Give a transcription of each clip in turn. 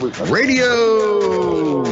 Radio.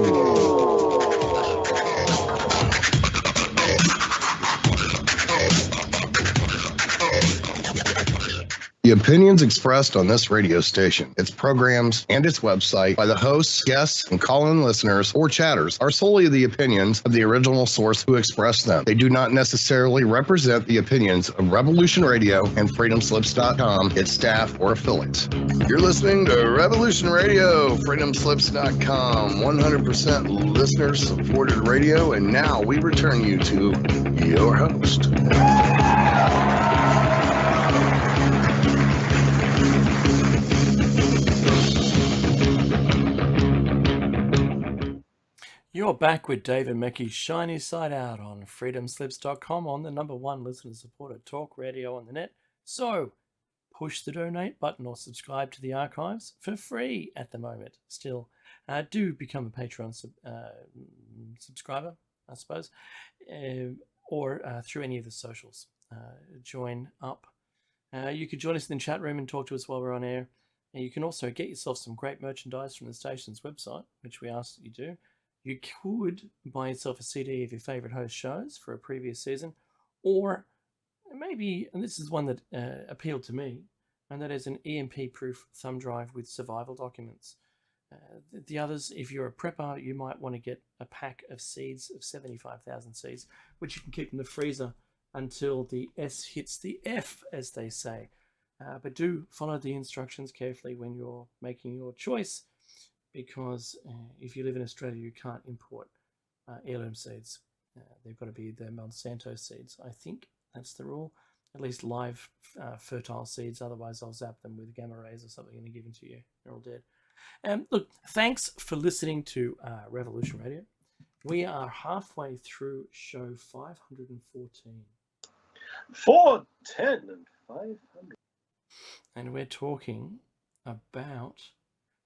The opinions expressed on this radio station, its programs, and its website by the hosts, guests, and call-in listeners or chatters are solely the opinions of the original source who expressed them. They do not necessarily represent the opinions of Revolution Radio and FreedomSlips.com, its staff, or affiliates. You're listening to Revolution Radio, FreedomSlips.com, 100% listener-supported radio, and now we return you to your host. You're back with David Mackey's Shiny Side Out on freedomslips.com on the #1 listener-supported talk radio on the net. So, push the donate button or subscribe to the archives for free at the moment. Still, do become a Patreon subscriber, I suppose, or through any of the socials. Join up. You could join us in the chat room and talk to us while we're on air. And you can also get yourself some great merchandise from the station's website, which we ask that you do. You could buy yourself a CD of your favorite host shows for a previous season, or maybe, and this is one that appealed to me, and that is an EMP-proof thumb drive with survival documents. The others, if you're a prepper, you might want to get a pack of seeds of 75,000 seeds, which you can keep in the freezer until the S hits the F, as they say. But do follow the instructions carefully when you're making your choice, because if you live in Australia, you can't import heirloom seeds. They've got to be the Monsanto seeds. I think that's the rule. At least live fertile seeds. Otherwise, I'll zap them with gamma rays or something and give them to you. They're all dead. Look, thanks for listening to Revolution Radio. We are halfway through show 514. 410 and 500. And we're talking about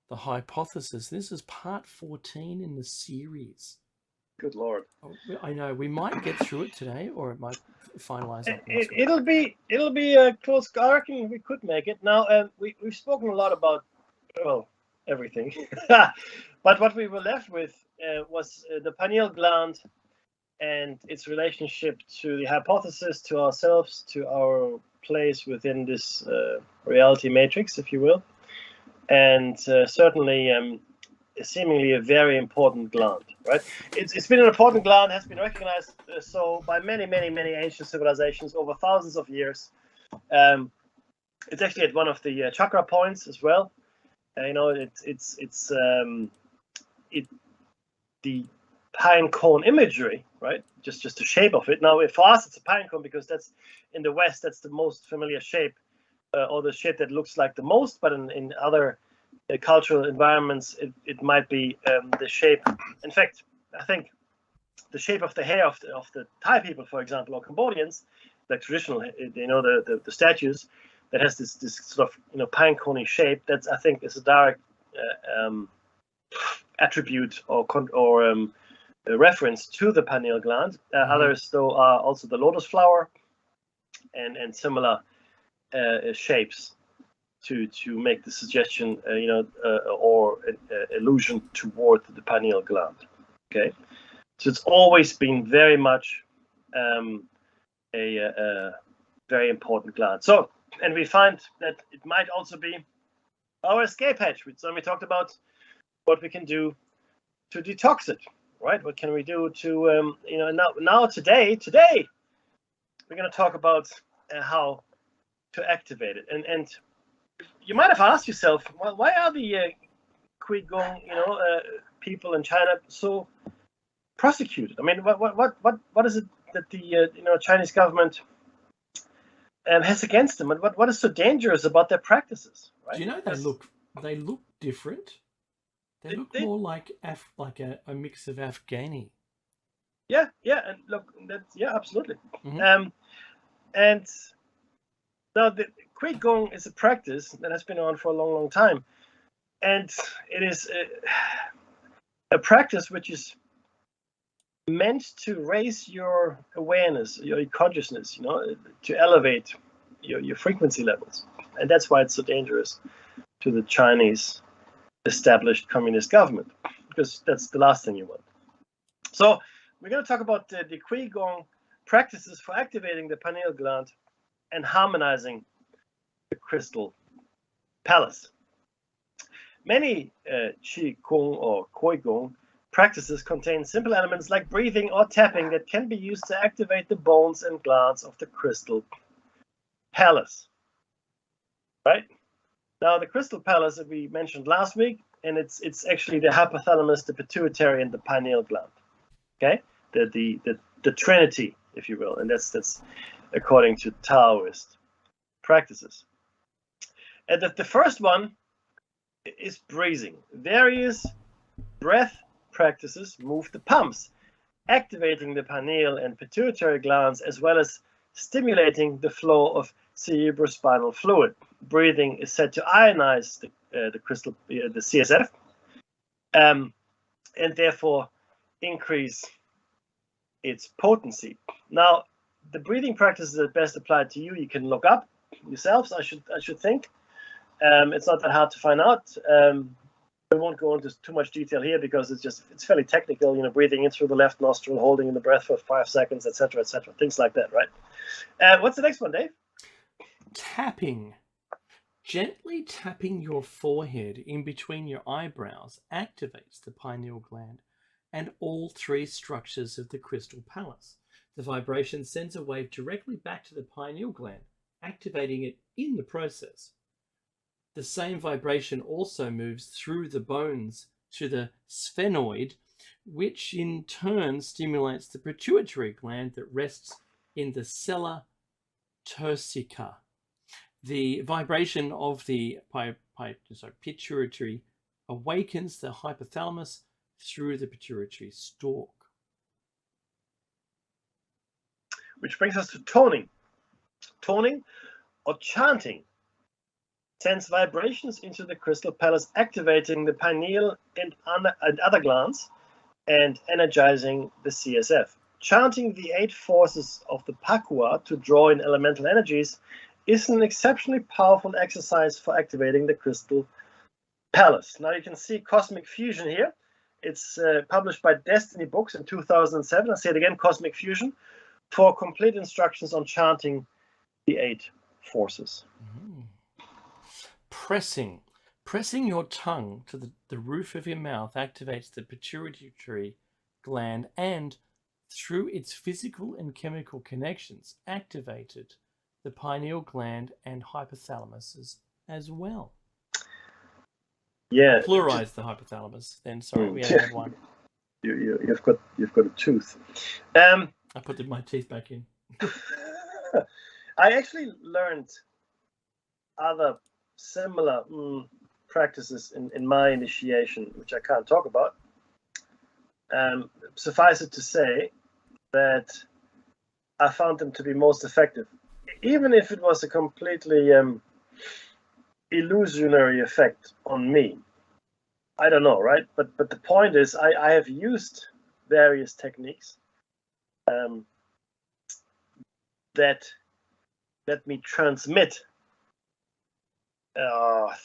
the hypothesis. This is part 14 in the series. Good Lord. I know we might get through it today, or it might finalize up next week. It'll be a close. I reckon we could make it. Now, we've spoken a lot about, well, everything. But what we were left with was the pineal gland and its relationship to the hypothesis, to ourselves, to our place within this reality matrix, if you will. And certainly seemingly a very important gland, right? It's been an important gland, has been recognized so by many ancient civilizations over thousands of years. It's actually at one of the chakra points as well. The pine cone imagery, right? Just the shape of it. Now, for us, it's a pine cone because that's in the West. That's the most familiar shape. Or the shape that looks like the most, but in other cultural environments, it might be the shape. In fact, I think the shape of the hair of the Thai people, for example, or Cambodians, like traditional, the statues that has this sort of pine cone shape. That's, I think, is a direct attribute or a reference to the pineal gland. Others, though, are also the lotus flower and similar shapes to make the suggestion, or allusion toward the pineal gland. Okay, so it's always been very much a very important gland. So, and we find that it might also be our escape hatch. So we talked about what we can do to detox it, right? What can we do to, now today we're going to talk about how to activate it. And you might have asked yourself, well, why are the Qigong, people in China so prosecuted? I mean, what is it that the Chinese government has against them, and what is so dangerous about their practices? Right? Do you know they look different? They look more like a mix of Afghani. Yeah, and look, absolutely. Mm-hmm. And now the Qigong is a practice that has been on for a long time, and it is a practice which is meant to raise your awareness, your consciousness, to elevate your frequency levels, and that's why it's so dangerous to the Chinese established communist government, because that's the last thing you want. So we're going to talk about the Qigong practices for activating the pineal gland and harmonizing the crystal palace. Many Qigong or Qigong practices contain simple elements like breathing or tapping that can be used to activate the bones and glands of the crystal palace. Right? Now, the crystal palace that we mentioned last week, and it's actually the hypothalamus, the pituitary, and the pineal gland. Okay, the trinity, if you will, and that's according to Taoist practices. And the first one is breathing. Various breath practices move the pumps, activating the pineal and pituitary glands, as well as stimulating the flow of cerebrospinal fluid. Breathing is said to ionize the crystal, the CSF, and therefore increase its potency. Now, the breathing practices that best apply to you, you can look up yourselves. I should think. It's not that hard to find out. I won't go into too much detail here because it's fairly technical. You know, breathing in through the left nostril, holding in the breath for 5 seconds, etc., things like that, right? What's the next one, Dave? Tapping. Gently tapping your forehead in between your eyebrows activates the pineal gland and all 3 structures of the crystal palace. The vibration sends a wave directly back to the pineal gland, activating it in the process. The same vibration also moves through the bones to the sphenoid, which in turn stimulates the pituitary gland that rests in the sella turcica. The vibration of the pituitary awakens the hypothalamus through the pituitary stalk. Which brings us to toning. Toning or chanting sends vibrations into the crystal palace, activating the pineal and other glands and energizing the CSF. Chanting the 8 forces of the Pakua to draw in elemental energies is an exceptionally powerful exercise for activating the crystal palace. Now you can see Cosmic Fusion here. It's published by Destiny Books in 2007. I say it again, Cosmic Fusion, for complete instructions on chanting the 8 forces. Mm. Pressing your tongue to the roof of your mouth activates the pituitary gland and, through its physical and chemical connections, activated the pineal gland and hypothalamus as well. Yeah. Pluralize the hypothalamus. Then sorry, we only have one. You've got a tooth. I put my teeth back in. I actually learned other similar practices in my initiation, which I can't talk about. Suffice it to say that I found them to be most effective, even if it was a completely illusionary effect on me. I don't know, right? But the point is, I have used various techniques that let me transmit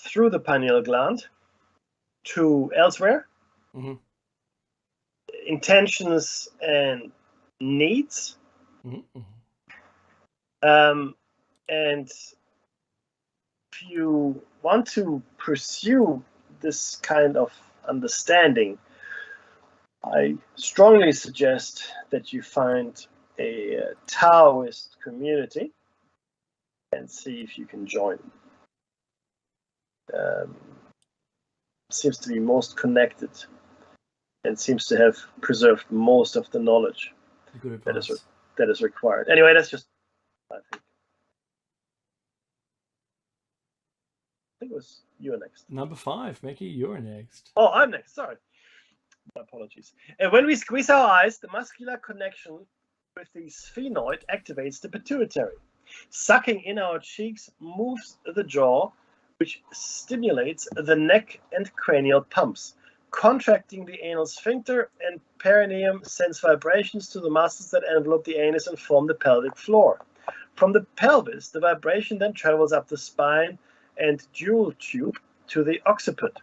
through the pineal gland to elsewhere, intentions and needs. And if you want to pursue this kind of understanding, I strongly suggest that you find a Taoist community and see if you can join. Seems to be most connected and seems to have preserved most of the knowledge that is required. Anyway, that's just, I think it was you next. Number 5, Mickey, you're next. Oh, I'm next. Sorry. My apologies. And when we squeeze our eyes, the muscular connection with the sphenoid activates the pituitary. Sucking in our cheeks moves the jaw, which stimulates the neck and cranial pumps. Contracting the anal sphincter and perineum sends vibrations to the muscles that envelope the anus and form the pelvic floor. From the pelvis, the vibration then travels up the spine and dual tube to the occiput.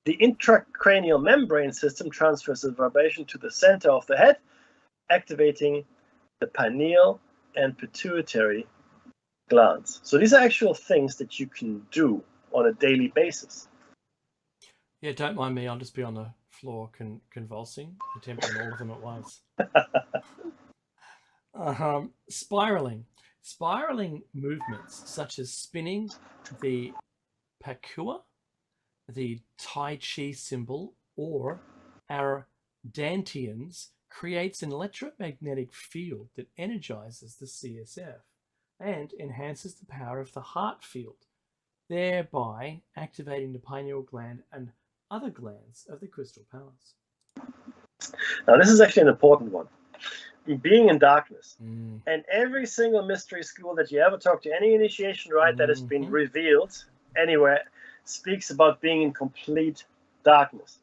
The intracranial membrane system transfers the vibration to the center of the head, activating the pineal and pituitary glands. So these are actual things that you can do on a daily basis. Yeah, don't mind me. I'll just be on the floor convulsing, attempting all of them at once. Spiraling. Spiraling movements such as spinning, the pakua, the Tai Chi symbol, or our dantians creates an electromagnetic field that energizes the CSF and enhances the power of the heart field, thereby activating the pineal gland and other glands of the crystal palace. Now, this is actually an important one. Being in darkness. And every single mystery school that you ever talk to, any initiation rite that has been revealed anywhere, speaks about being in complete darkness,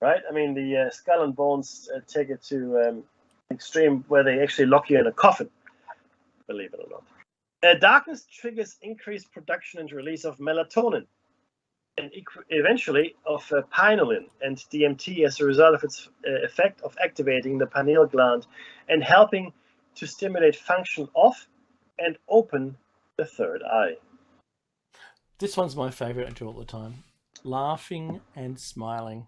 right? I mean, the Skull and Bones take it to extreme where they actually lock you in a coffin, believe it or not. Darkness triggers increased production and release of melatonin, and eventually of pinolin and DMT as a result of its effect of activating the pineal gland and helping to stimulate function of and open the third eye. This one's my favorite. I do all the time. Laughing and smiling.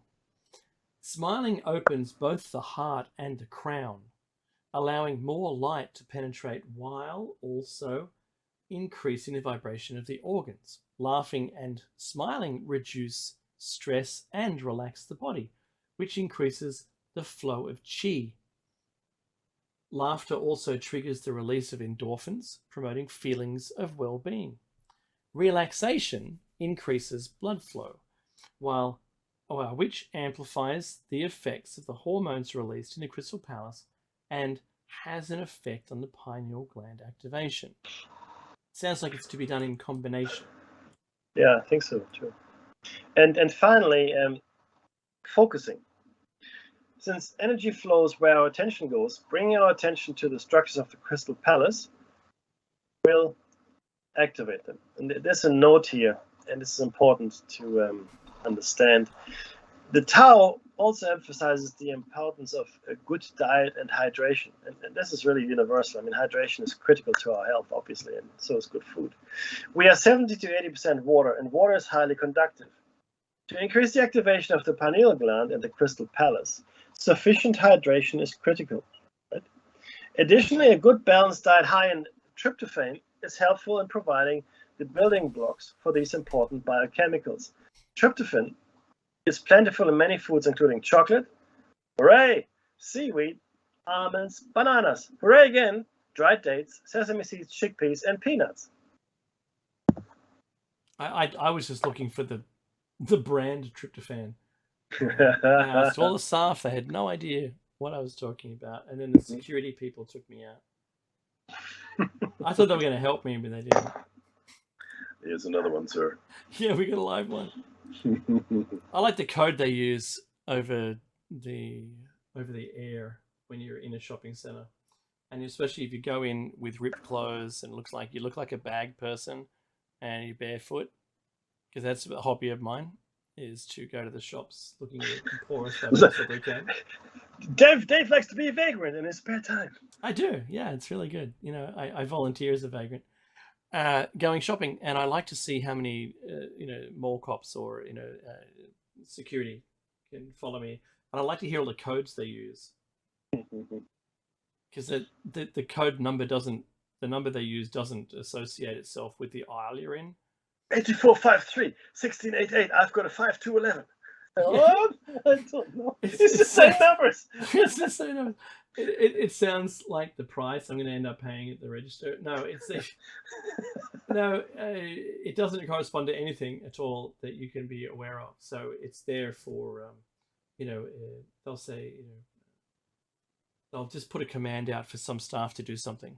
Smiling opens both the heart and the crown, allowing more light to penetrate while also increasing the vibration of the organs. Laughing and smiling reduce stress and relax the body, which increases the flow of qi. Laughter also triggers the release of endorphins, promoting feelings of well-being. Relaxation increases blood flow, which amplifies the effects of the hormones released in the crystal palace and has an effect on the pineal gland activation. Sounds like it's to be done in combination. Yeah, I think so too. And finally, focusing. Since energy flows where our attention goes, bringing our attention to the structures of the crystal palace will activate them. And there's a note here, and this is important to understand. The Tao also emphasizes the importance of a good diet and hydration. And this is really universal. I mean, hydration is critical to our health, obviously, and so is good food. We are 70 to 80% water, and water is highly conductive. To increase the activation of the pineal gland and the crystal palace, sufficient hydration is critical. Right? Additionally, a good balanced diet high in tryptophan is helpful in providing the building blocks for these important biochemicals. Tryptophan is plentiful in many foods, including chocolate, hooray, seaweed, almonds, bananas, hooray again, dried dates, sesame seeds, chickpeas, and peanuts. I was just looking for the brand tryptophan. I asked all the staff, they had no idea what I was talking about, and then the security people took me out. I thought they were going to help me, but they didn't. Here's another one, sir. Yeah, we got a live one. I like the code they use over the air when you're in a shopping center, and especially if you go in with ripped clothes and you look like a bag person, and you're barefoot, because that's a hobby of mine, is to go to the shops looking at the poorest that they can. Dave likes to be a vagrant in his spare time. I do, yeah, it's really good. You know, I volunteer as a vagrant. Going shopping, and I like to see how many mall cops or security can follow me, and I like to hear all the codes they use, because the code number the number they use doesn't associate itself with the aisle you're in. 8453 1688. I've got a 5211. What? I don't know. It's the same numbers. It's the same numbers. It sounds like the price I'm going to end up paying at the register. No, it doesn't correspond to anything at all that you can be aware of. So it's there for, they'll say, they'll just put a command out for some staff to do something,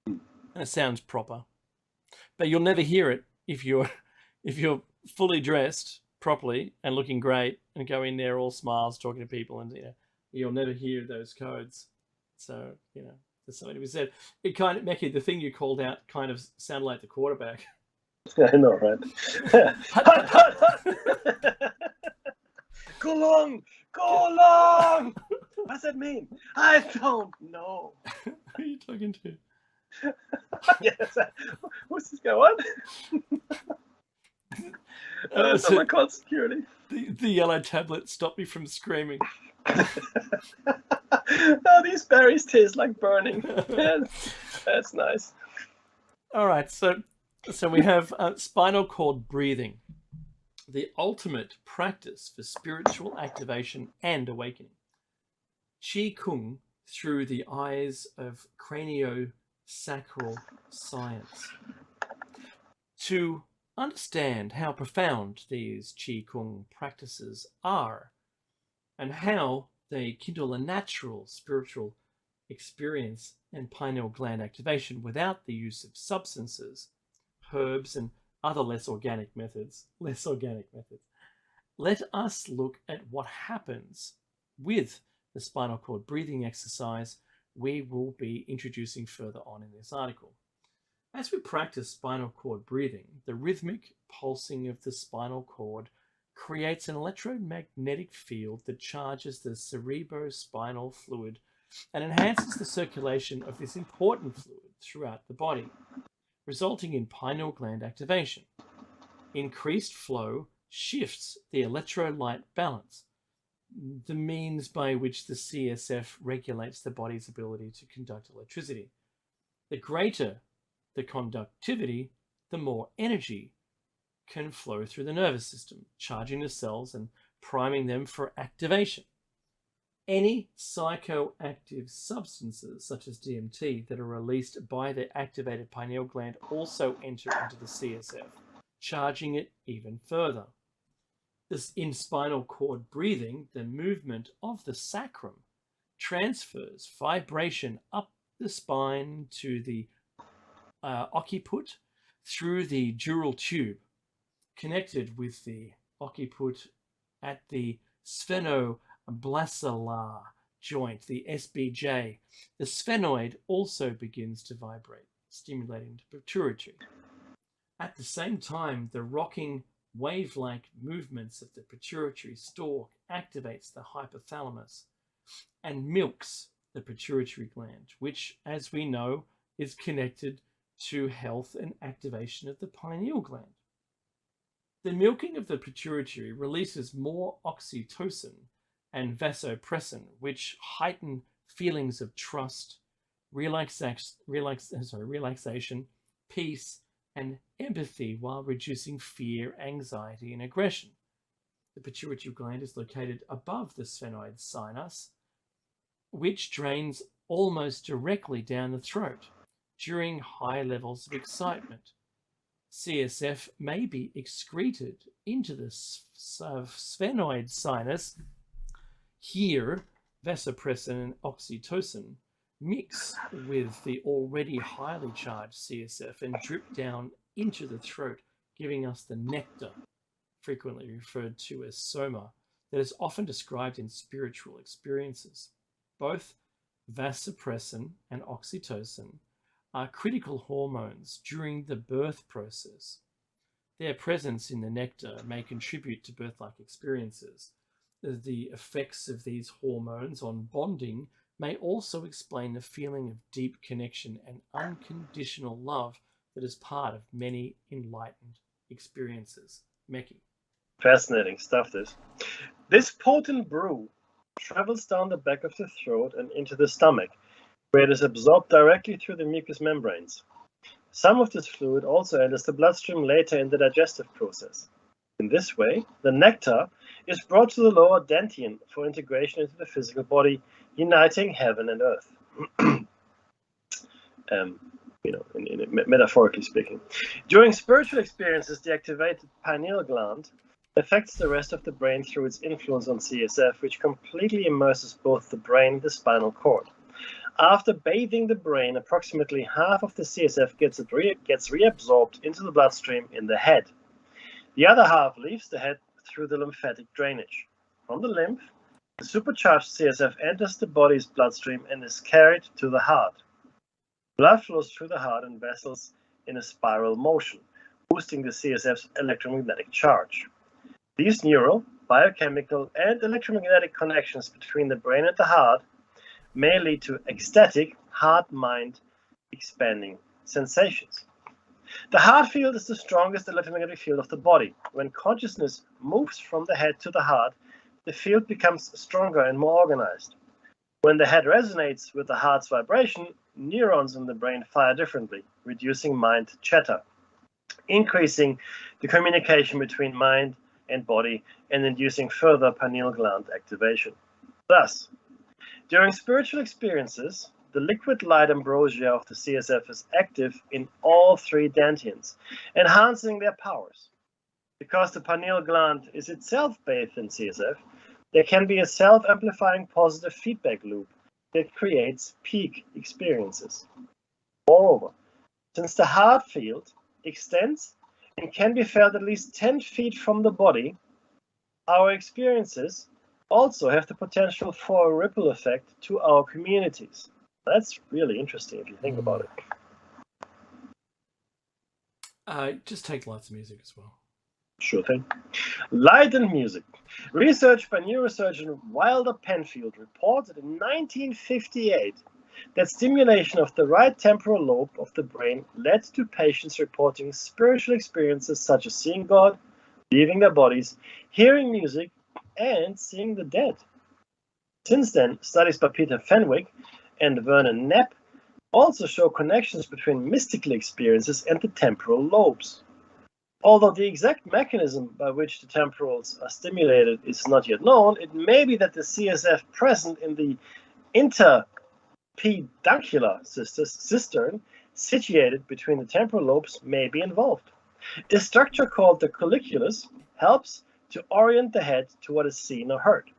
and it sounds proper, but you'll never hear it if you're fully dressed properly and looking great and go in there all smiles talking to people, and you'll never hear those codes. So there's something to be said. It kind of, Mekhi, the thing you called out kind of sounded like the quarterback. I know, right? Go long! Go long! What does that mean? I don't know. Who are you talking to? Yes. Who's this guy? What? Someone called security. The yellow tablet stopped me from screaming. Oh, these berries taste like burning. That's nice. All right, so we have spinal cord breathing, the ultimate practice for spiritual activation and awakening. Qi Kung through the eyes of craniosacral science. To understand how profound these Qi Kung practices are and how they kindle a natural spiritual experience and pineal gland activation without the use of substances, herbs, and other less organic methods, let us look at what happens with the spinal cord breathing exercise we will be introducing further on in this article. As we practice spinal cord breathing, the rhythmic pulsing of the spinal cord creates an electromagnetic field that charges the cerebrospinal fluid and enhances the circulation of this important fluid throughout the body, resulting in pineal gland activation. Increased flow shifts the electrolyte balance, the means by which the CSF regulates the body's ability to conduct electricity. The greater the conductivity, the more energy can flow through the nervous system, charging the cells and priming them for activation. Any psychoactive substances, such as DMT, that are released by the activated pineal gland also enter into the CSF, charging it even further. In spinal cord breathing, the movement of the sacrum transfers vibration up the spine to the occiput through the dural tube, connected with the occiput at the sphenoblastula joint, the SBJ. The sphenoid also begins to vibrate, stimulating the pituitary. At the same time, the rocking wave-like movements of the pituitary stalk activates the hypothalamus and milks the pituitary gland, which, as we know, is connected to health and activation of the pineal gland. The milking of the pituitary releases more oxytocin and vasopressin, which heighten feelings of trust, relaxation, peace, and empathy while reducing fear, anxiety, and aggression. The pituitary gland is located above the sphenoid sinus, which drains almost directly down the throat. During high levels of excitement, CSF may be excreted into the sphenoid sinus. Here, vasopressin and oxytocin mix with the already highly charged CSF and drip down into the throat, giving us the nectar, frequently referred to as soma, that is often described in spiritual experiences. Both vasopressin and oxytocin are critical hormones during the birth process. Their presence in the nectar may contribute to birth-like experiences. The effects of these hormones on bonding may also explain the feeling of deep connection and unconditional love that is part of many enlightened experiences. Meki. Fascinating stuff, this. This potent brew travels down the back of the throat and into the stomach, where it is absorbed directly through the mucous membranes. Some of this fluid also enters the bloodstream later in the digestive process. In this way, the nectar is brought to the lower dantian for integration into the physical body, uniting heaven and earth. Metaphorically speaking. During spiritual experiences, the activated pineal gland affects the rest of the brain through its influence on CSF, which completely immerses both the brain and the spinal cord. After bathing the brain, approximately half of the CSF gets reabsorbed into the bloodstream in the head. The other half leaves the head through the lymphatic drainage. From the lymph, the supercharged CSF enters the body's bloodstream and is carried to the heart. Blood flows through the heart and vessels in a spiral motion, boosting the CSF's electromagnetic charge. These neural biochemical and electromagnetic connections between the brain and the heart may lead to ecstatic, heart-mind expanding sensations. The heart field is the strongest electromagnetic field of the body. When consciousness moves from the head to the heart, the field becomes stronger and more organized. When the head resonates with the heart's vibration, neurons in the brain fire differently, reducing mind chatter, increasing the communication between mind and body, and inducing further pineal gland activation. Thus, during spiritual experiences, the liquid light ambrosia of the CSF is active in all three dantians, enhancing their powers. Because the pineal gland is itself bathed in CSF, there can be a self-amplifying positive feedback loop that creates peak experiences. Moreover, since the heart field extends and can be felt at least 10 feet from the body, our experiences also have the potential for a ripple effect to our communities. That's really interesting if you think about it. Just take lots of music as well. Sure thing. Light and music. Research by neurosurgeon Wilder Penfield reported in 1958 that stimulation of the right temporal lobe of the brain led to patients reporting spiritual experiences such as seeing God, leaving their bodies, hearing music, and seeing the dead. Since then, studies by Peter Fenwick and Vernon Knapp also show connections between mystical experiences and the temporal lobes. Although the exact mechanism by which the temporals are stimulated is not yet known, it may be that the CSF present in the interpeduncular cistern situated between the temporal lobes may be involved. A structure called the colliculus helps to orient the head to what is seen or heard.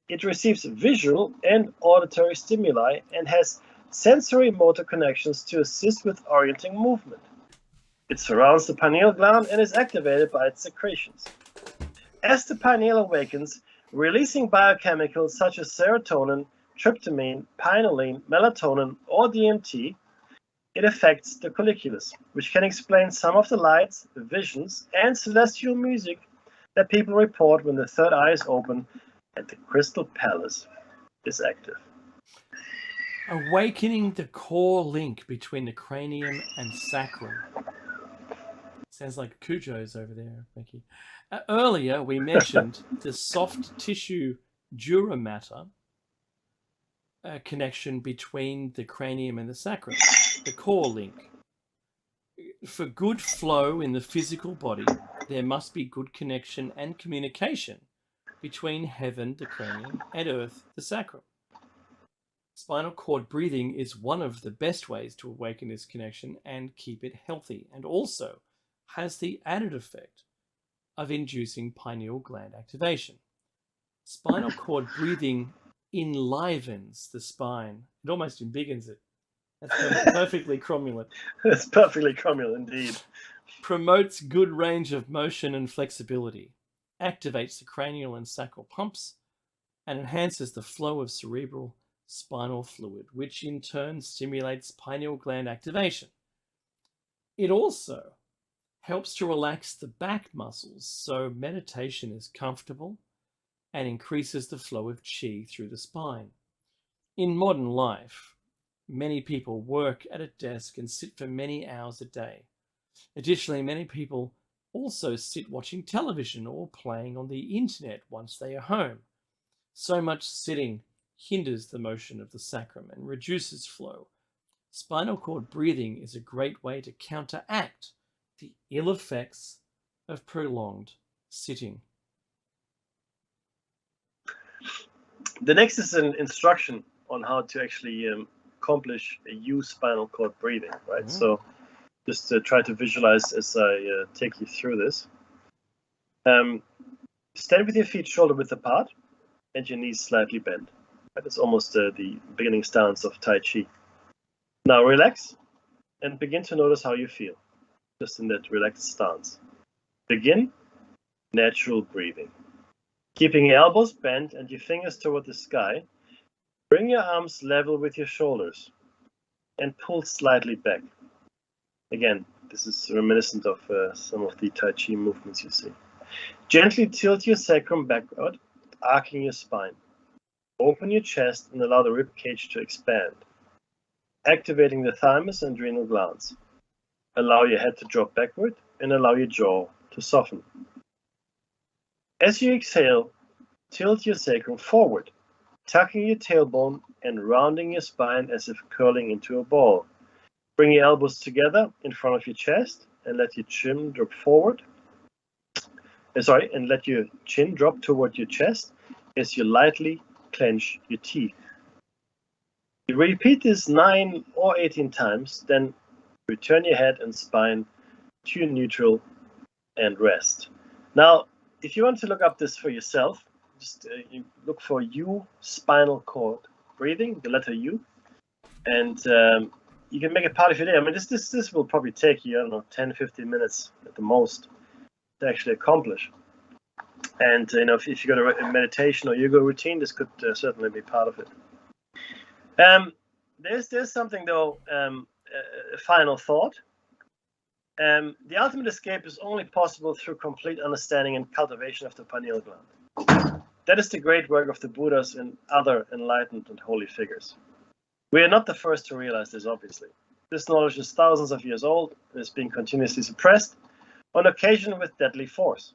It receives visual and auditory stimuli and has sensory motor connections to assist with orienting movement. It surrounds the pineal gland and is activated by its secretions. As the pineal awakens, releasing biochemicals such as serotonin, tryptamine, pinealine, melatonin, or DMT, it affects the colliculus, which can explain some of the lights, visions, and celestial music that people report when the third eye is open and the crystal palace is active. Awakening the core link between the cranium and sacrum. Sounds like Cujo's over there, Becky. Earlier, we mentioned the soft tissue dura mater connection between the cranium and the sacrum, the core link. For good flow in the physical body, there must be good connection and communication between heaven, the cranium, and earth, the sacrum. Spinal cord breathing is one of the best ways to awaken this connection and keep it healthy, and also has the added effect of inducing pineal gland activation. Spinal cord breathing enlivens the spine. It almost embiggens it. That's perfectly cromulent. It's perfectly cromulent indeed. Promotes good range of motion and flexibility. Activates the cranial and sacral pumps and enhances the flow of cerebral spinal fluid, which in turn stimulates pineal gland activation. It also helps to relax the back muscles so meditation is comfortable and increases the flow of qi through the spine. In modern life, many people work at a desk and sit for many hours a day. Additionally, many people also sit watching television or playing on the internet once they are home. So much sitting hinders the motion of the sacrum and reduces flow. Spinal cord breathing is a great way to counteract the ill effects of prolonged sitting. The next is an instruction on how to actually accomplish a use spinal cord breathing, right? So just to try to visualize as I take you through this. Stand with your feet shoulder width apart and your knees slightly bent. Right? It's almost the beginning stance of Tai Chi. Now relax and begin to notice how you feel, just in that relaxed stance. Begin natural breathing. Keeping your elbows bent and your fingers toward the sky, bring your arms level with your shoulders and pull slightly back. Again, this is reminiscent of some of the Tai Chi movements you see. Gently tilt your sacrum backward, arcing your spine. Open your chest and allow the rib cage to expand, activating the thymus and adrenal glands. Allow your head to drop backward and allow your jaw to soften. As you exhale, tilt your sacrum forward, tucking your tailbone and rounding your spine as if curling into a ball. Bring your elbows together in front of your chest and let your chin drop forward. And let your chin drop toward your chest as you lightly clench your teeth. You repeat this 9 or 18 times, then return your head and spine to neutral and rest. Now, if you want to look up this for yourself, just you look for U spinal cord breathing, the letter U, and you can make it part of your day. I mean, this will probably take you, I don't know, 10, 15 minutes at the most to actually accomplish. And if you got a meditation or yoga routine, this could certainly be part of it. There's something though, a final thought. The ultimate escape is only possible through complete understanding and cultivation of the pineal gland. That is the great work of the Buddhas and other enlightened and holy figures. We are not the first to realize this, obviously. This knowledge is thousands of years old and is being continuously suppressed, on occasion with deadly force.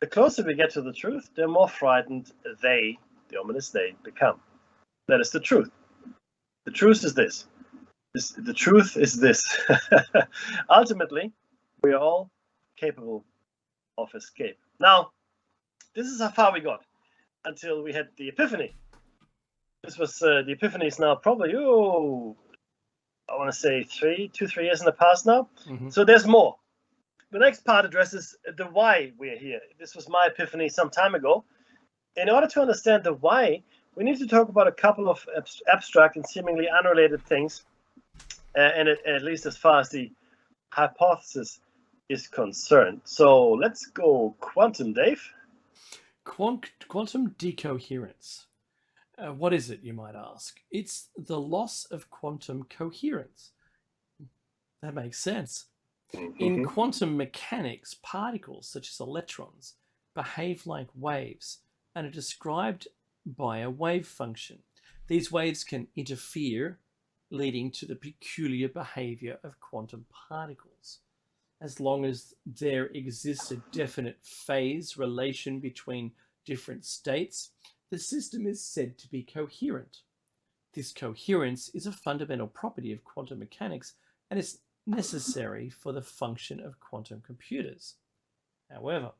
The closer we get to the truth, the more frightened they, the ominous they, become. That is the truth. The truth is this. The truth is this. Ultimately, we are all capable of escape. Now, this is how far we got until we had the Epiphany. This was the Epiphany is now probably, I want to say 3 years in the past now. Mm-hmm. So there's more. The next part addresses the why we're here. This was my epiphany some time ago. In order to understand the why, we need to talk about a couple of abstract and seemingly unrelated things, and at least as far as the hypothesis is concerned. So let's go quantum, Dave. Quantum decoherence. What is it, you might ask? It's the loss of quantum coherence. That makes sense. In quantum mechanics, particles such as electrons behave like waves and are described by a wave function. These waves can interfere, leading to the peculiar behavior of quantum particles. As long as there exists a definite phase relation between different states, the system is said to be coherent. This coherence is a fundamental property of quantum mechanics and is necessary for the function of quantum computers. However,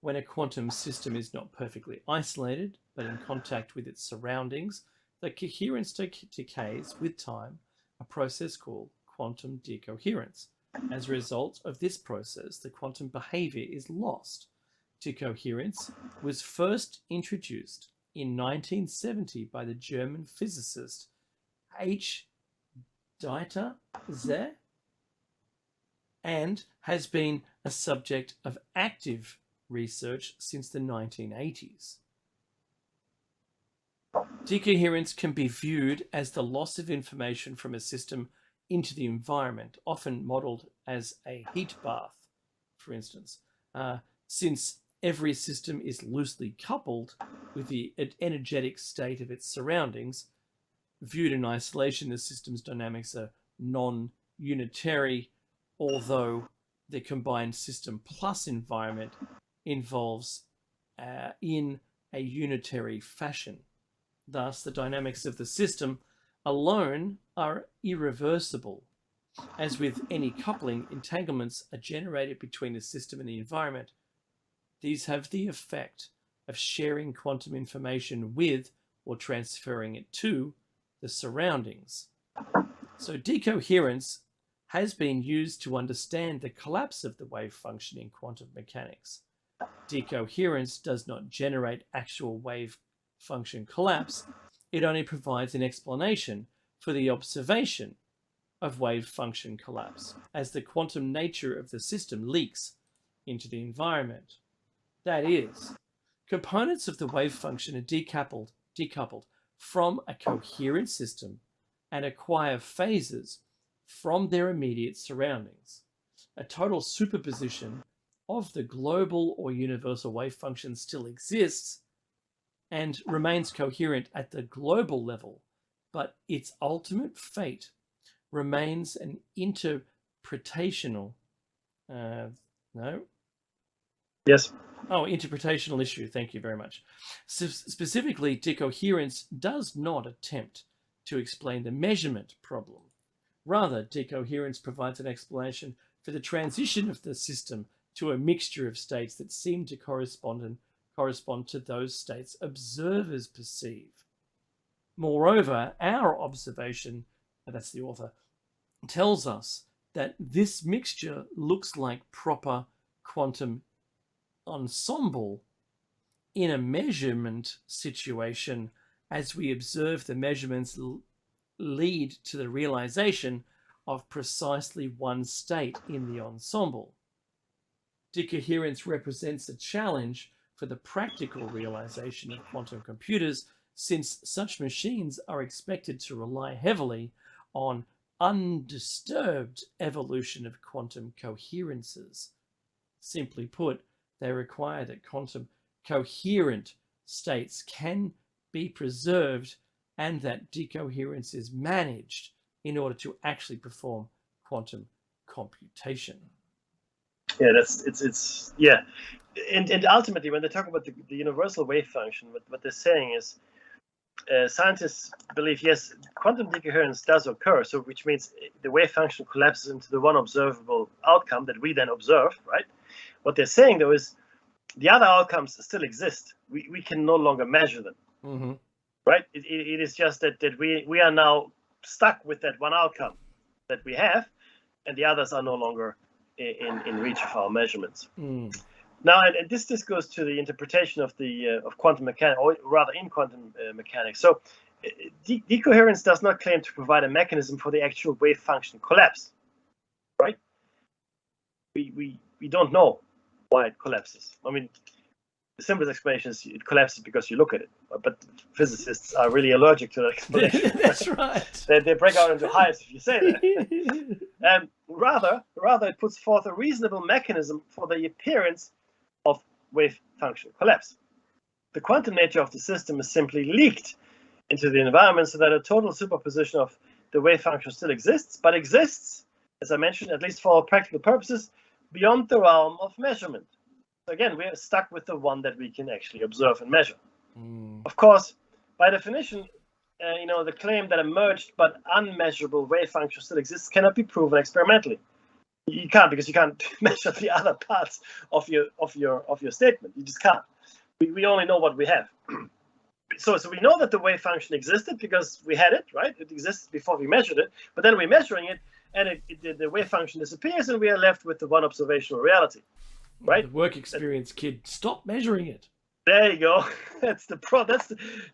when a quantum system is not perfectly isolated, but in contact with its surroundings, the coherence decays with time, a process called quantum decoherence. As a result of this process, the quantum behavior is lost. Decoherence was first introduced in 1970 by the German physicist H. Dieter Zeh, and has been a subject of active research since the 1980s. Decoherence can be viewed as the loss of information from a system into the environment, often modeled as a heat bath, for instance. Since every system is loosely coupled with the energetic state of its surroundings, viewed in isolation, the system's dynamics are non-unitary, although the combined system plus environment involves in a unitary fashion. Thus, the dynamics of the system alone are irreversible. As with any coupling, entanglements are generated between the system and the environment. These have the effect of sharing quantum information with or transferring it to the surroundings. So decoherence has been used to understand the collapse of the wave function in quantum mechanics. Decoherence does not generate actual wave function collapse. It only provides an explanation for the observation of wave function collapse as the quantum nature of the system leaks into the environment. That is, components of the wave function are decoupled from a coherent system and acquire phases from their immediate surroundings. A total superposition of the global or universal wave function still exists and remains coherent at the global level, but its ultimate fate remains an interpretational interpretational issue. Thank you very much. Specifically, decoherence does not attempt to explain the measurement problem. Rather, decoherence provides an explanation for the transition of the system to a mixture of states that seem to correspond to those states observers perceive. Moreover, our observation, that's the author, tells us that this mixture looks like proper quantum ensemble in a measurement situation as we observe the measurements lead to the realization of precisely one state in the ensemble. Decoherence represents a challenge for the practical realization of quantum computers, since such machines are expected to rely heavily on undisturbed evolution of quantum coherences. Simply put, they require that quantum coherent states can be preserved and that decoherence is managed in order to actually perform quantum computation. Yeah, and ultimately, when they talk about the universal wave function, what they're saying is scientists believe, yes, quantum decoherence does occur, so which means the wave function collapses into the one observable outcome that we then observe, right? What they're saying, though, is the other outcomes still exist. We can no longer measure them, right? It is just that we are now stuck with that one outcome that we have, and the others are no longer in reach of our measurements. Now, and this goes to the interpretation of quantum mechanics, or rather in quantum mechanics. So, decoherence does not claim to provide a mechanism for the actual wave function collapse, right? We don't know why it collapses. I mean, the simplest explanation is it collapses because you look at it. But physicists are really allergic to that explanation. That's right. They break out into hives if you say that. Rather, it puts forth a reasonable mechanism for the appearance of wave function collapse. The quantum nature of the system is simply leaked into the environment so that a total superposition of the wave function still exists, but exists, as I mentioned, at least for all practical purposes, beyond the realm of measurement. So again, we're stuck with the one that we can actually observe and measure. Of course, by definition, the claim that a merged but unmeasurable wave function still exists cannot be proven experimentally. You can't, because you can't measure the other parts of your statement. You just can't. We only know what we have. So we know that the wave function existed because we had it, right? It existed before we measured it, but then we're measuring it, and the wave function disappears, and we are left with the one observational reality, right? The work experience kid, stop measuring it. There you go. That's the pro.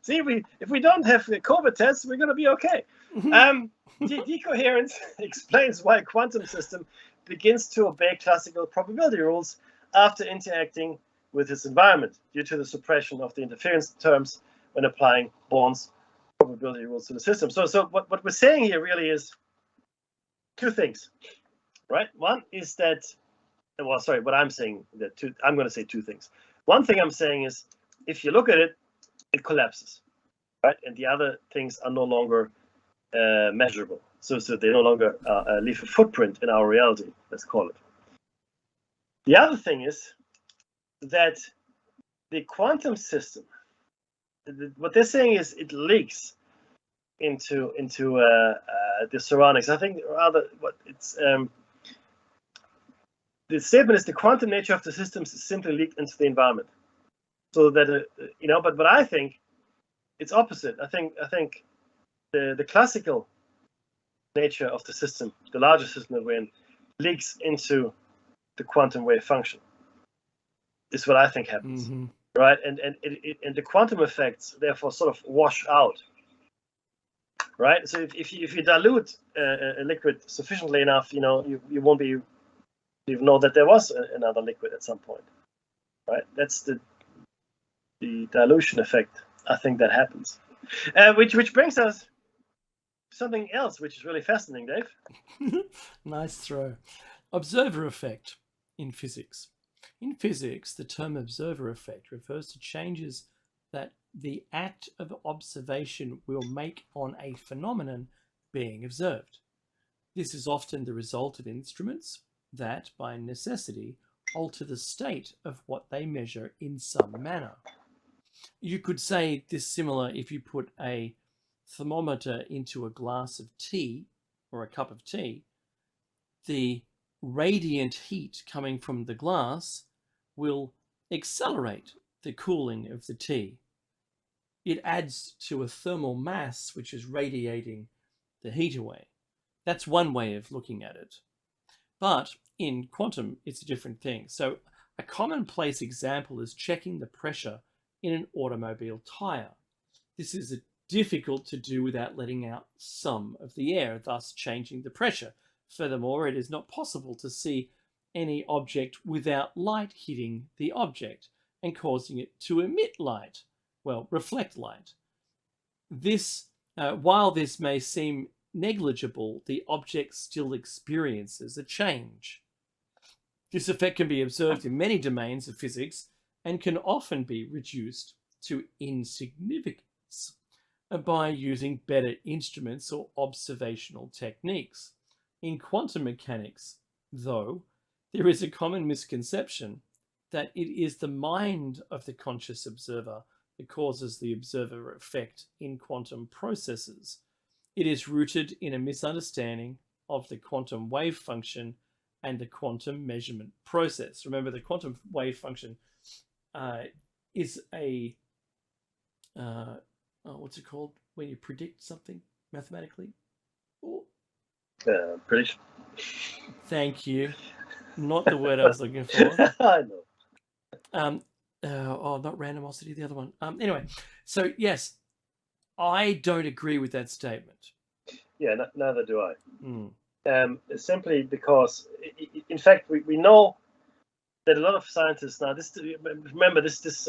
See, if we don't have the COVID tests, we're going to be okay. Decoherence explains why a quantum system begins to obey classical probability rules after interacting with its environment due to the suppression of the interference terms when applying Born's probability rules to the system. So what we're saying here really is two things, right? One is that, what I'm saying, I'm going to say two things. One thing I'm saying is, if you look at it, it collapses, right? And the other things are no longer measurable. So they no longer leave a footprint in our reality, let's call it. The other thing is that the quantum system, what they're saying is it leaks into the surroundings. I think rather what it's the statement is the quantum nature of the systems is simply leaked into the environment. So that but I think it's opposite. I think the classical nature of the system, the larger system that we're in, leaks into the quantum wave function. Is what I think happens, right? And the quantum effects therefore sort of wash out, right? So if you dilute a liquid sufficiently enough, you won't be even know that there was another liquid at some point, right? That's the dilution effect. I think that happens, which brings us to something else, which is really fascinating, Dave. Nice throw. Observer effect in physics. In physics, the term observer effect refers to changes that the act of observation will make on a phenomenon being observed. This is often the result of instruments that, by necessity, alter the state of what they measure in some manner. You could say this similar if you put a thermometer into a glass of tea or a cup of tea. The radiant heat coming from the glass will accelerate the cooling of the tea. It adds to a thermal mass which is radiating the heat away. That's one way of looking at it. But in quantum, it's a different thing. So a commonplace example is checking the pressure in an automobile tire. This is difficult to do without letting out some of the air, thus changing the pressure. Furthermore, it is not possible to see any object without light hitting the object and causing it to emit light, well, reflect light. This, while this may seem negligible, the object still experiences a change. This effect can be observed in many domains of physics and can often be reduced to insignificance by using better instruments or observational techniques. In quantum mechanics, though, there is a common misconception that it is the mind of the conscious observer that causes the observer effect in quantum processes. It is rooted in a misunderstanding of the quantum wave function and the quantum measurement process. Remember, the quantum wave function is a, what's it called when you predict something mathematically? Prediction. Thank you. Not the word I was looking for. I know. Not randomosity, the other one. Anyway, so yes, I don't agree with that statement. Yeah, neither do I. Simply because, in fact, we know that a lot of scientists now. Remember this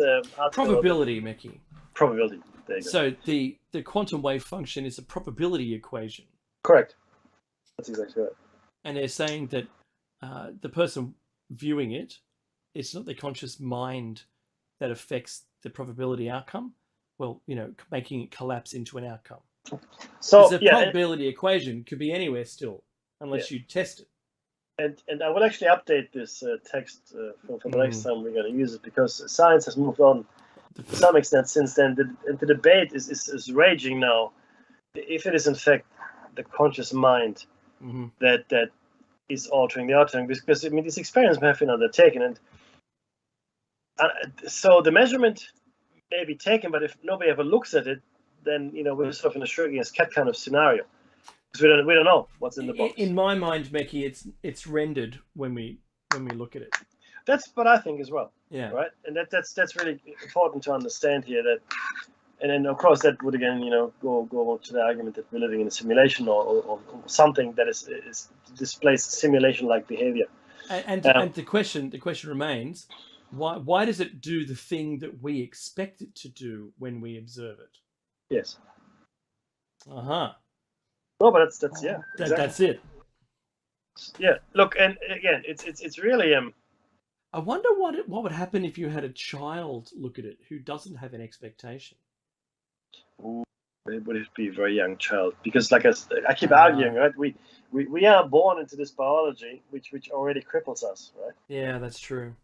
probability, Mickey. Probability. There you go. So the quantum wave function is a probability equation. Correct. That's exactly right. And they're saying that the person viewing it, it's not the conscious mind that affects the probability outcome. Well, making it collapse into an outcome. So the probability equation could be anywhere still, unless you test it. And I will actually update this text for the next time we're going to use it, because science has moved on to some extent since then. The debate is raging now. If it is in fact the conscious mind that is altering the outcome, because this experiments have been undertaken, and so the measurement may be taken, but if nobody ever looks at it, then we're sort of in a shrinking as cat kind of scenario, because we don't know what's in the box. In my mind, Mickey, it's rendered when we look at it. That's what I think as well. Yeah. Right, and that's really important to understand here. And then of course that would again go to the argument that we're living in a simulation or something that displays simulation-like behavior. And the question remains, why does it do the thing that we expect it to do when we observe it? Yes. No, but that's exactly. That's it. Yeah. Look, and again, it's really I wonder what would happen if you had a child look at it who doesn't have an expectation. Ooh, it would be a very young child, because like I keep arguing, right? We are born into this biology which already cripples us, right? Yeah, that's true.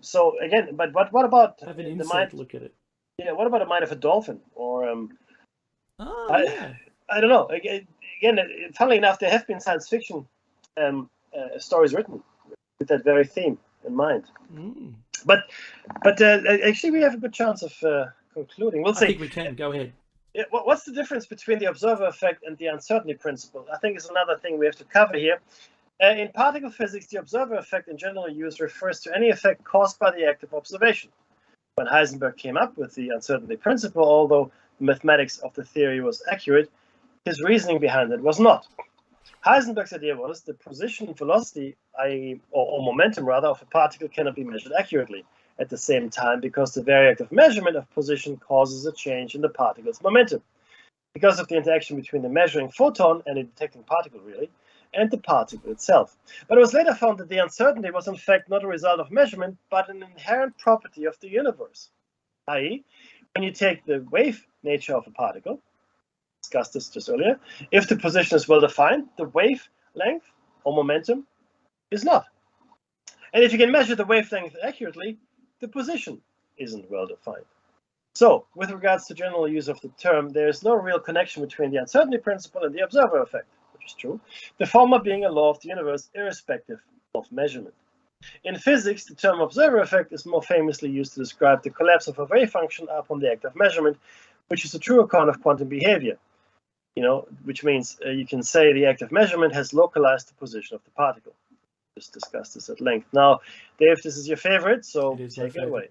So again, but what about have an the mind? Look at it. Yeah, what about the mind of a dolphin? Or yeah. I don't know. Again, funnily enough, there have been science fiction stories written with that very theme in mind. But actually, we have a good chance of concluding. We'll see. I think we can. Go ahead. Yeah, what's the difference between the observer effect and the uncertainty principle? I think it's another thing we have to cover here. In particle physics, the observer effect in general use refers to any effect caused by the act of observation. When Heisenberg came up with the uncertainty principle, although the mathematics of the theory was accurate, his reasoning behind it was not. Heisenberg's idea was the position and velocity, or momentum rather, of a particle cannot be measured accurately at the same time, because the very act of measurement of position causes a change in the particle's momentum. Because of the interaction between the measuring photon and the detecting particle, really, and the particle itself. But it was later found that the uncertainty was in fact not a result of measurement, but an inherent property of the universe. I.e., when you take the wave nature of a particle, discussed this just earlier, if the position is well defined, the wavelength or momentum is not. And if you can measure the wavelength accurately, the position isn't well defined. So, with regards to general use of the term, there is no real connection between the uncertainty principle and the observer effect, which is true, the former being a law of the universe irrespective of measurement. In physics, the term observer effect is more famously used to describe the collapse of a wave function upon the act of measurement, which is a true account of quantum behavior. Which means you can say the act of measurement has localized the position of the particle. Just discussed this at length. Now, Dave, this is your favorite, so take it away.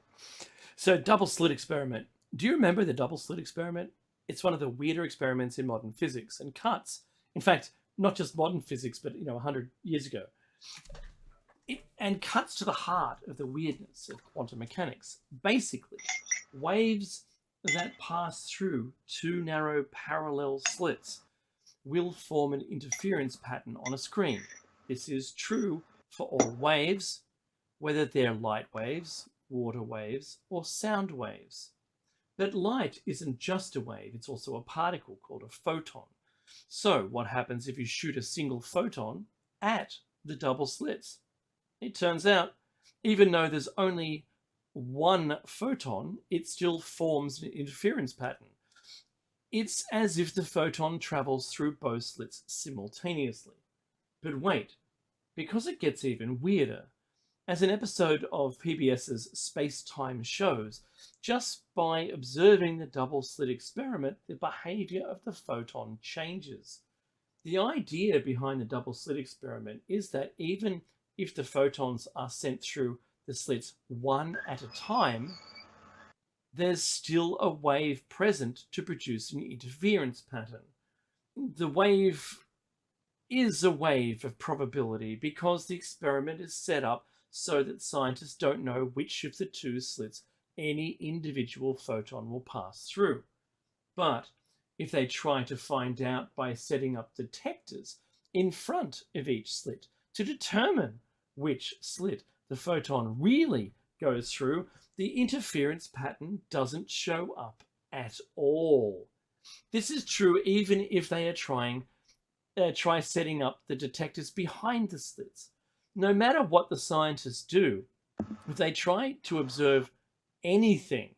So, double slit experiment. Do you remember the double slit experiment? It's one of the weirder experiments in modern physics and cuts. In fact, not just modern physics, but 100 years ago. And cuts to the heart of the weirdness of quantum mechanics. Basically, waves that pass through two narrow parallel slits will form an interference pattern on a screen. This is true for all waves, whether they're light waves, water waves, or sound waves. But light isn't just a wave, it's also a particle called a photon. So what happens if you shoot a single photon at the double slits? It turns out, even though there's only one photon, it still forms an interference pattern. It's as if the photon travels through both slits simultaneously. But wait, because it gets even weirder. As an episode of PBS's Space-Time shows, just by observing the double slit experiment, the behavior of the photon changes. The idea behind the double slit experiment is that even if the photons are sent through the slits one at a time, there's still a wave present to produce an interference pattern. The wave is a wave of probability because the experiment is set up so that scientists don't know which of the two slits any individual photon will pass through. But if they try to find out by setting up detectors in front of each slit to determine which slit the photon really goes through, the interference pattern doesn't show up at all. This is true even if they are try setting up the detectors behind the slits. No matter what the scientists do, if they try to observe anything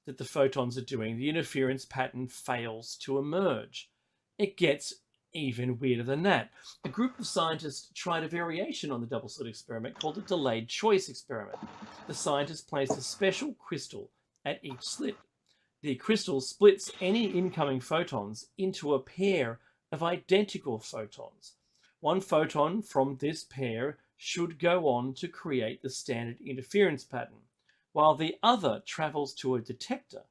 that the photons are doing, the interference pattern fails to emerge. It gets even weirder than that. A group of scientists tried a variation on the double slit experiment called a delayed choice experiment. The scientists placed a special crystal at each slit. The crystal splits any incoming photons into a pair of identical photons. One photon from this pair should go on to create the standard interference pattern, while the other travels to a detector.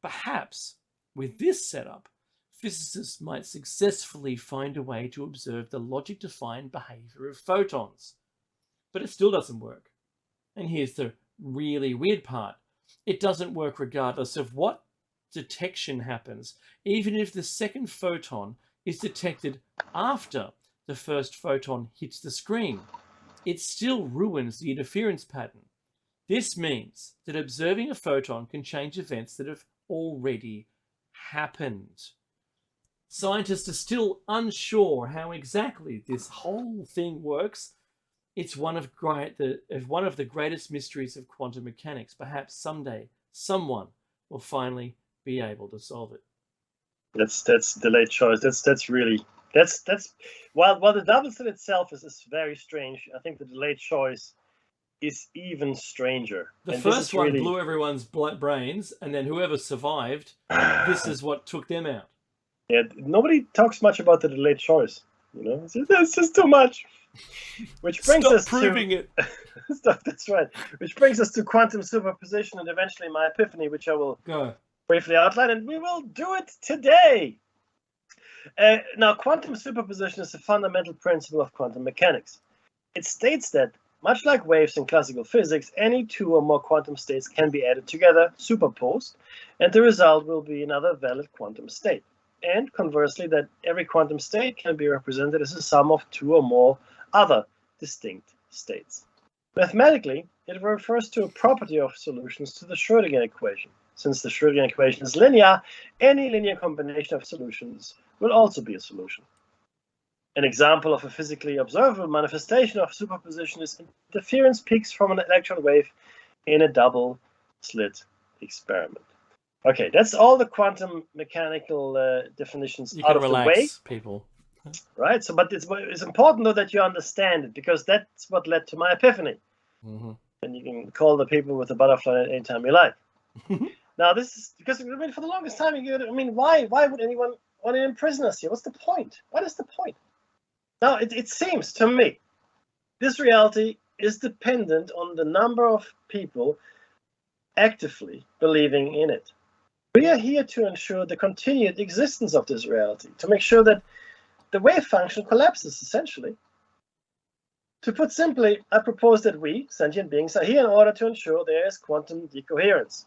Perhaps, with this setup, physicists might successfully find a way to observe the logic-defined behavior of photons. But it still doesn't work. And here's the really weird part. It doesn't work regardless of what detection happens, even if the second photon is detected after the first photon hits the screen. It still ruins the interference pattern. This means that observing a photon can change events that have already happened. Scientists are still unsure how exactly this whole thing works. It's one of the greatest mysteries of quantum mechanics. Perhaps someday someone will finally be able to solve it. That's delayed choice. That's while the double slit itself is very strange, I think the delayed choice is even stranger. The first one blew everyone's brains, and then whoever survived, this is what took them out. Yeah, nobody talks much about the delayed choice. It's just too much. Which brings us proving it. That's right. Which brings us to quantum superposition and eventually my epiphany, which I will briefly outline, and we will do it today. Now, quantum superposition is a fundamental principle of quantum mechanics. It states that, much like waves in classical physics, any two or more quantum states can be added together, superposed, and the result will be another valid quantum state. and conversely, that every quantum state can be represented as a sum of two or more other distinct states. Mathematically, it refers to a property of solutions to the Schrödinger equation. Since the Schrödinger equation is linear, any linear combination of solutions will also be a solution. An example of a physically observable manifestation of superposition is interference peaks from an electron wave in a double slit experiment. Okay, that's all the quantum mechanical definitions You out can of relax, the way. people. Right, so but it's important though that you understand it, because that's what led to my epiphany. Mm-hmm. And you can call the people with the butterfly anytime you like. Now this is because, I mean, for the longest time, why would anyone want to imprison us here? What's the point? What is the point? Now it seems to me this reality is dependent on the number of people actively believing in it. We are here to ensure the continued existence of this reality, to make sure that the wave function collapses, essentially. To put simply, I propose that we, sentient beings, are here in order to ensure there is quantum decoherence.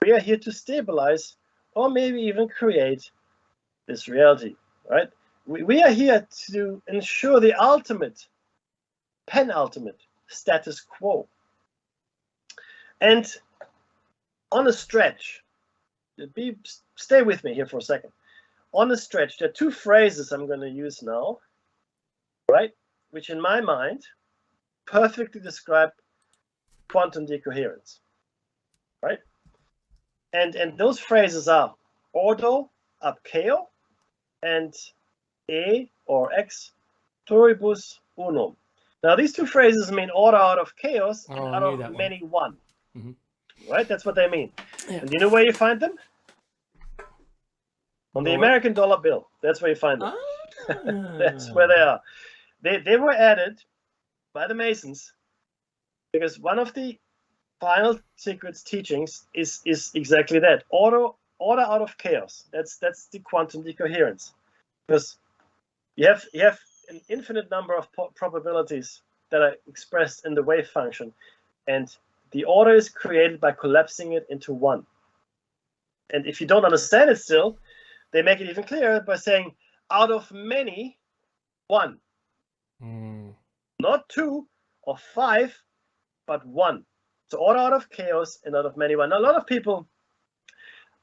We are here to stabilize or maybe even create this reality, right? We are here to ensure the ultimate, penultimate status quo. And on a stretch, stay with me here for a second. On a stretch, there are two phrases I'm going to use now, right, which in my mind perfectly describe quantum decoherence, right? And those phrases are ordo ab chaos and e or ex pluribus unum. Now these two phrases mean order out of chaos and out of many one. Mm-hmm. Right? That's what they mean. Yeah. And do you know where you find them? On the American dollar bill. That's where you find them. That's where they are. They were added by the Masons because one of the final secrets teachings is exactly that. Order out of chaos. That's the quantum decoherence. Because you have an infinite number of probabilities that are expressed in the wave function, and the order is created by collapsing it into one. And if you don't understand it still, they make it even clearer by saying out of many, one. Not two or five, but one. So order out of chaos and out of many one. Now, a lot of people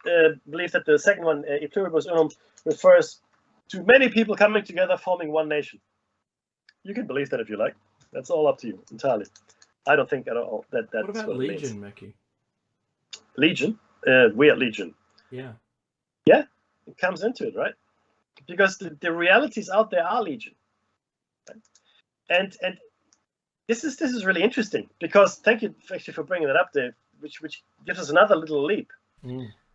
believe that the second one, e pluribus unum, refers to many people coming together forming one nation. You can believe that if you like. That's all up to you entirely. I don't think at all that's what about what Legion, Mickey? Legion? We are Legion. Yeah. Yeah, it comes into it, right? Because the realities out there are Legion. Right? And this is really interesting, because thank you actually for bringing that up, Dave, which gives us another little leap.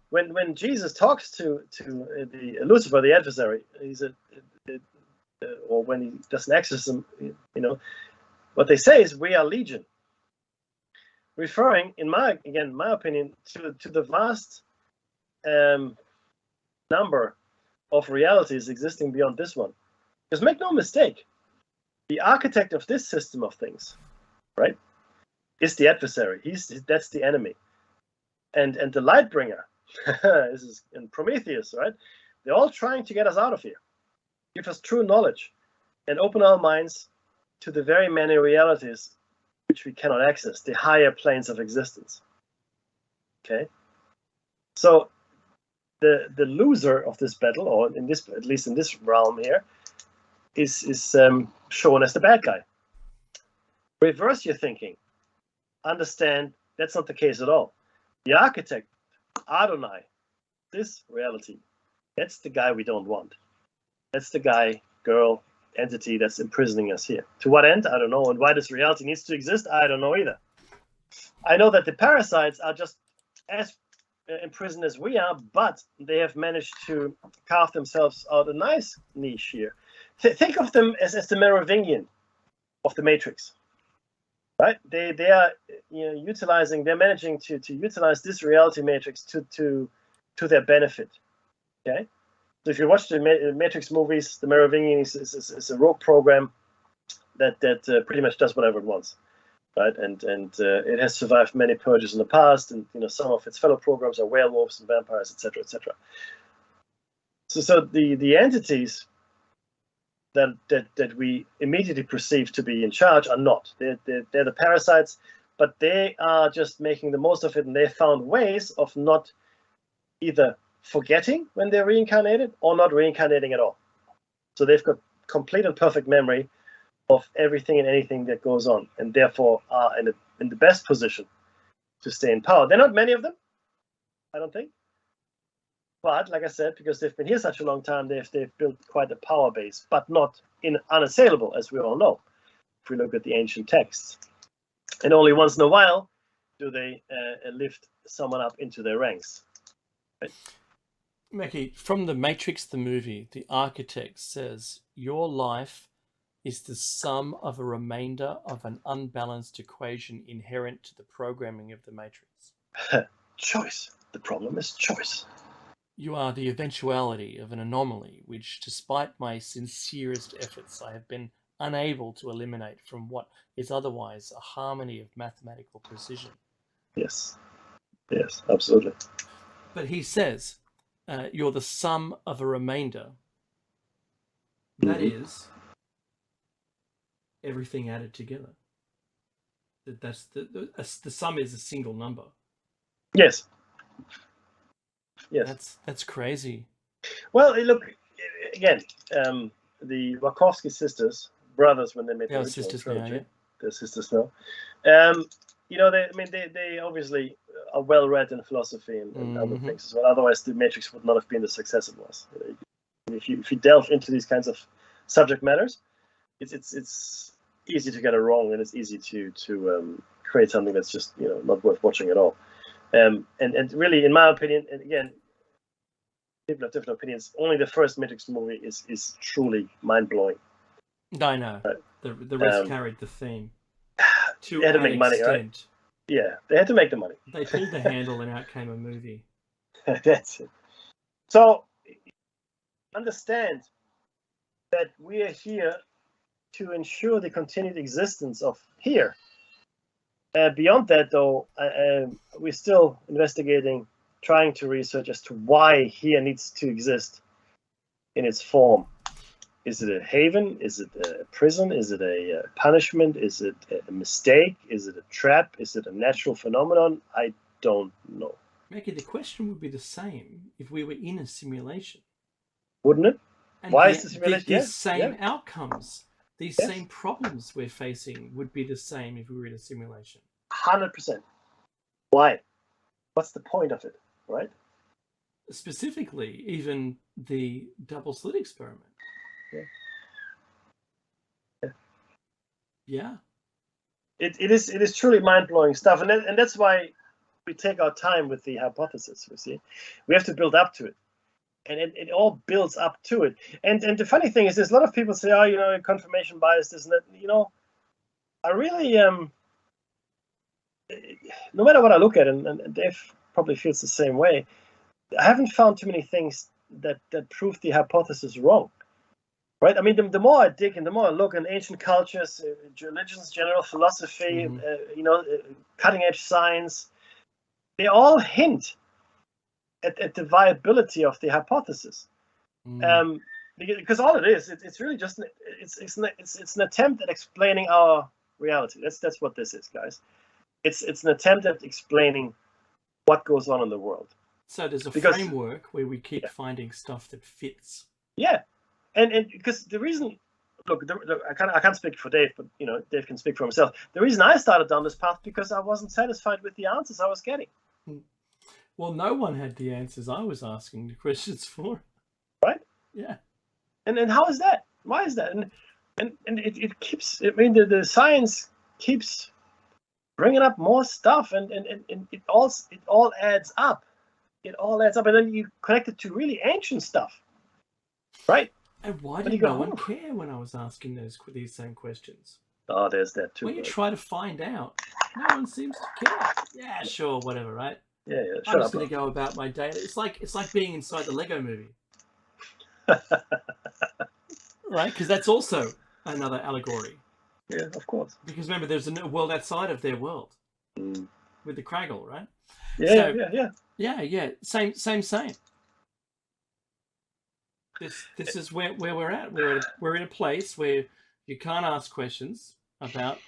When Jesus talks to the Lucifer, the adversary, or when he does an exorcism, what they say is we are Legion, referring, in my opinion, to the vast number of realities existing beyond this one. Because make no mistake, the architect of this system of things, right, is the adversary. That's the enemy, and the light bringer and Prometheus, right? They're all trying to get us out of here, give us true knowledge, and open our minds to the very many realities which we cannot access, the higher planes of existence. Okay, so the loser of this battle, or at least in this realm here, is shown as the bad guy. Reverse your thinking. Understand that's not the case at all. The architect, Adonai, this reality, that's the guy we don't want. That's the guy, girl, entity that's imprisoning us here. To what end? I don't know. And why this reality needs to exist, I don't know either. I know that the parasites are just as imprisoned as we are, but they have managed to carve themselves out a nice niche here. Think of them as the Merovingian of the Matrix, right? They are utilizing. They're managing to utilize this reality matrix to their benefit. Okay, so if you watch the Matrix movies, the Merovingian is a rogue program that pretty much does whatever it wants, right? And it has survived many purges in the past, and some of its fellow programs are werewolves and vampires, etc., etc. So the entities that we immediately perceive to be in charge are not. They're the parasites, but they are just making the most of it, and they found ways of not either forgetting when they're reincarnated or not reincarnating at all. So they've got complete and perfect memory of everything and anything that goes on, and therefore are in the best position to stay in power. There are not many of them, I don't think. But like I said, because they've been here such a long time, they've built quite a power base, but not unassailable, as we all know, if we look at the ancient texts. And only once in a while do they lift someone up into their ranks. Right? Mackie, from the Matrix, the movie, the architect says, your life is the sum of a remainder of an unbalanced equation inherent to the programming of the Matrix. Choice. The problem is choice. You are the eventuality of an anomaly which, despite my sincerest efforts, I have been unable to eliminate from what is otherwise a harmony of mathematical precision. Yes. Yes, absolutely. But he says, you're the sum of a remainder. That is everything added together. That's the sum is a single number. Yes. Yes. That's crazy. Well, look, again, the Wachowski sisters, brothers, when they made the original sisters trilogy, now, yeah. they're sisters now. They obviously are well read in philosophy and other things as well. Otherwise, the Matrix would not have been the success it was. If you delve into these kinds of subject matters, it's easy to get it wrong, and it's easy to create something that's just not worth watching at all. And really, in my opinion, and again, people have different opinions. Only the first Matrix movie is truly mind blowing. I know. The rest carried the theme. They had to make money, right? Yeah, they had to make the money. They pulled the handle, and out came a movie. That's it. So understand that we are here to ensure the continued existence of here. Beyond that, though, we're still investigating, trying to research as to why here needs to exist in its form. Is it a haven? Is it a prison? Is it a punishment? Is it a mistake? Is it a trap? Is it a natural phenomenon? I don't know. Mackie, the question would be the same if we were in a simulation. Wouldn't it? And why is the simulation? These same outcomes, these same problems we're facing would be the same if we were in a simulation. 100%. Why? What's the point of it, right? Specifically, even the double slit experiment. Yeah. It is truly mind-blowing stuff, and that's why we take our time with the hypothesis. You see, we have to build up to it, and it all builds up to it. And the funny thing is, there's a lot of people say, oh, confirmation bias, this and that. I really no matter what I look at, and Dave probably feels the same way, I haven't found too many things that prove the hypothesis wrong. Right? I mean, the more I dig and the more I look in ancient cultures, religions, general philosophy, cutting-edge science, they all hint at the viability of the hypothesis. Because all it is, it's really just it's an attempt at explaining our reality. That's what this is, guys. It's an attempt at explaining what goes on in the world. So there's a framework where we keep finding stuff that fits. Yeah. And because the reason, look, I can't speak for Dave, but Dave can speak for himself. The reason I started down this path because I wasn't satisfied with the answers I was getting. Well, no one had the answers I was asking the questions for. Right? Yeah. And how is that? Why is that? And it keeps. I mean, the science keeps bringing up more stuff, and it all adds up. It all adds up, and then you connect it to really ancient stuff, right? And why did no one care when I was asking these same questions? Oh, there's that too. When you try to find out, no one seems to care. Yeah, sure, whatever, right? Yeah. I'm just going to go about my day. It's like being inside the Lego movie, right? Because that's also another allegory. Yeah, of course. Because remember, there's a world outside of their world with the Kraggle, right? Yeah. Yeah. Same. This is where we're at. We're in a place where you can't ask questions about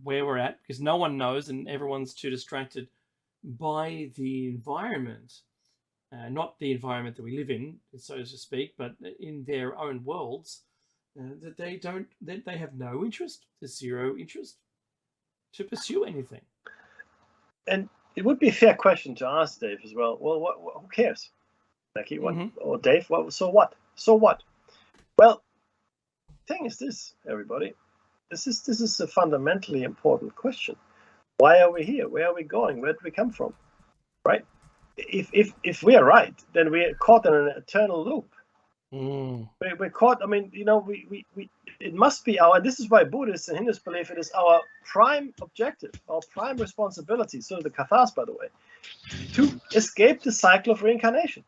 where we're at because no one knows and everyone's too distracted by the environment, not the environment that we live in, so to speak, but in their own worlds, that they have no interest, there's zero interest to pursue anything. And it would be a fair question to ask Dave as well. Well, who cares? Becky, what? Or Dave, so what? So what? Well, thing is this, everybody. This is a fundamentally important question. Why are we here? Where are we going? Where did we come from? Right? If we are right, then we are caught in an eternal loop. We're caught. I mean, we it must be our. And this is why Buddhists and Hindus believe it is our prime objective, our prime responsibility. So the Kathas, by the way, to escape the cycle of reincarnation.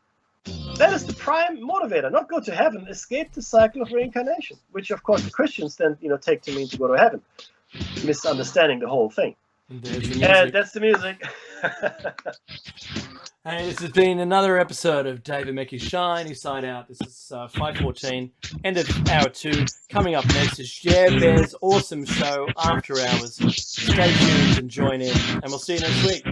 That is the prime motivator, not go to heaven, escape the cycle of reincarnation, which of course the Christians then take to mean to go to heaven, misunderstanding the whole thing. And that's the music. Hey, this has been another episode of David Mackey's Shiny Side Out. This is 5:14, end of hour 2. Coming up next is Share Bear's awesome show, After Hours. Stay tuned and join in, and we'll see you next week.